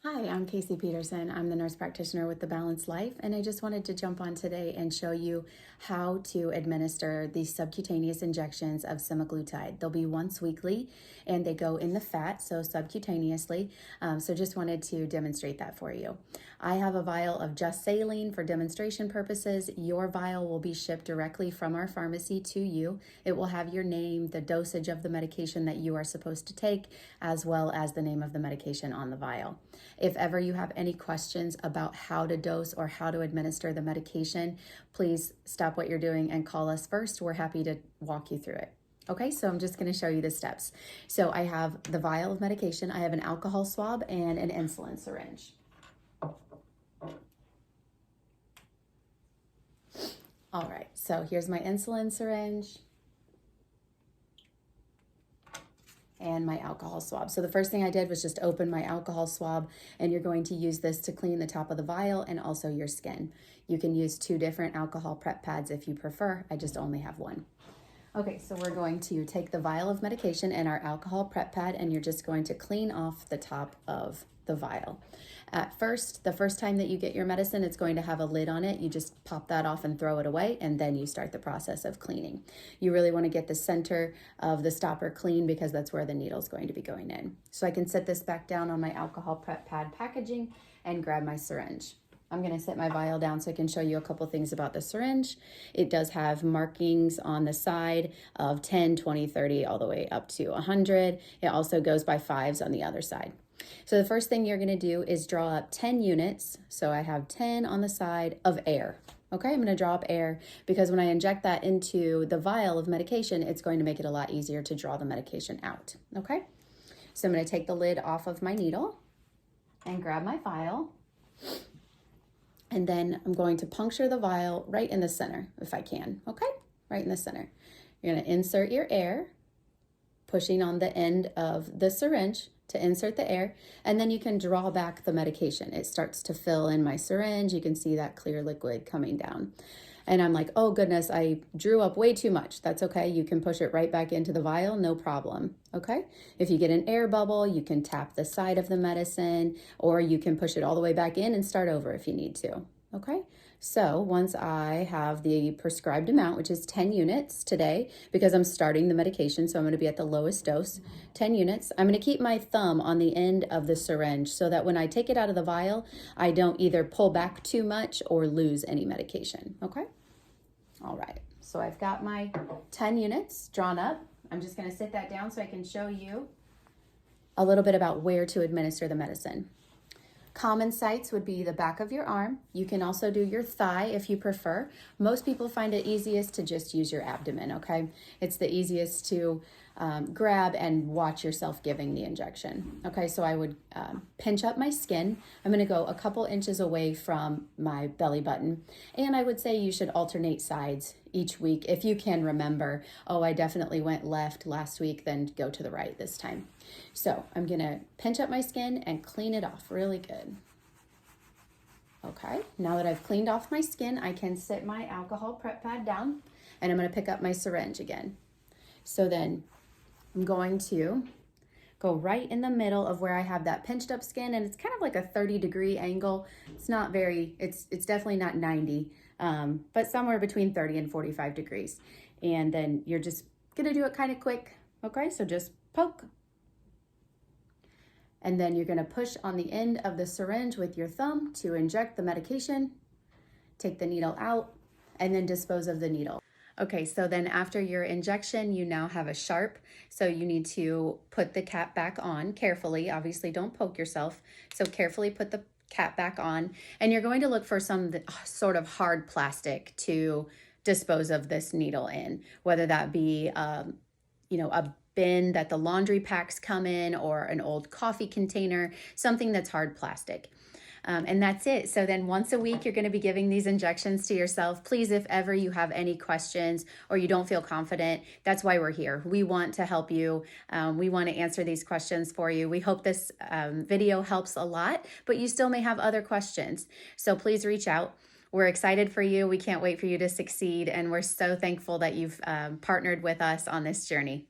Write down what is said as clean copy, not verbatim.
Hi, I'm Casey Peterson. I'm the nurse practitioner with The Balanced Life, and I just wanted to jump on today and show you how to administer these subcutaneous injections of semaglutide. They'll be once weekly, and they go in the fat, so subcutaneously. So just wanted to demonstrate that for you. I have a vial of just saline for demonstration purposes. Your vial will be shipped directly from our pharmacy to you. It will have your name, the dosage of the medication that you are supposed to take, as well as the name of the medication on the vial. If ever you have any questions about how to dose or how to administer the medication, please stop what you're doing and call us first. We're happy to walk you through it. Okay, so I'm just going to show you the steps. So I have the vial of medication, I have an alcohol swab, and an insulin syringe. All right, so here's my insulin syringe and my alcohol swab. So the first thing I did was just open my alcohol swab, and you're going to use this to clean the top of the vial and also your skin. You can use 2 different alcohol prep pads if you prefer. I just only have one. Okay, so we're going to take the vial of medication and our alcohol prep pad, and you're just going to clean off the top of the vial. At first, the first time that you get your medicine, it's going to have a lid on it. You just pop that off and throw it away, and then you start the process of cleaning. You really want to get the center of the stopper clean because that's where the needle is going to be going in. So I can set this back down on my alcohol prep pad packaging and grab my syringe. I'm going to set my vial down so I can show you a couple things about the syringe. It does have markings on the side of 10, 20, 30, all the way up to 100. It also goes by 5s on the other side. So the first thing you're going to do is draw up 10 units. So I have 10 on the side of air. Okay, I'm going to draw up air because when I inject that into the vial of medication, it's going to make it a lot easier to draw the medication out. Okay, so I'm going to take the lid off of my needle and grab my vial. And then I'm going to puncture the vial right in the center if I can. Okay, right in the center. You're going to insert your air, pushing on the end of the syringe to insert the air, and then you can draw back the medication. It starts to fill in my syringe. You can see that clear liquid coming down. And I'm like, oh goodness, I drew up way too much. That's okay. You can push it right back into the vial, no problem. Okay. If you get an air bubble, you can tap the side of the medicine, or you can push it all the way back in and start over if you need to. Okay. So once I have the prescribed amount, which is 10 units today, because I'm starting the medication, so I'm going to be at the lowest dose, 10 units. I'm going to keep my thumb on the end of the syringe so that when I take it out of the vial, I don't either pull back too much or lose any medication. Okay. All right. So I've got my 10 units drawn up. I'm just going to sit that down so I can show you a little bit about where to administer the medicine. Common sites would be the back of your arm. You can also do your thigh if you prefer. Most people find it easiest to just use your abdomen, okay? It's the easiest to grab and watch yourself giving the injection. Okay, so I would pinch up my skin. I'm gonna go a couple inches away from my belly button. And I would say you should alternate sides each week. If you can remember, oh, I definitely went left last week, then go to the right this time. So I'm gonna pinch up my skin and clean it off really good. Okay, now that I've cleaned off my skin, I can sit my alcohol prep pad down, and I'm gonna pick up my syringe again. So then I'm going to go right in the middle of where I have that pinched up skin, and it's kind of like a 30-degree angle. It's not very, it's definitely not 90, but somewhere between 30 and 45 degrees. And then you're just gonna do it kind of quick. Okay, so just poke. And then you're gonna push on the end of the syringe with your thumb to inject the medication, take the needle out, and then dispose of the needle. Okay, so then after your injection, you now have a sharp, so you need to put the cap back on carefully. Obviously, don't poke yourself. So carefully put the cap back on, and you're going to look for some sort of hard plastic to dispose of this needle in, whether that be, a bin that the laundry packs come in, or an old coffee container, something that's hard plastic. And that's it. So then once a week, you're going to be giving these injections to yourself. Please, if ever you have any questions or you don't feel confident, that's why we're here. We want to help you. We want to answer these questions for you. We hope this video helps a lot, but you still may have other questions. So please reach out. We're excited for you. We can't wait for you to succeed. And we're so thankful that you've partnered with us on this journey.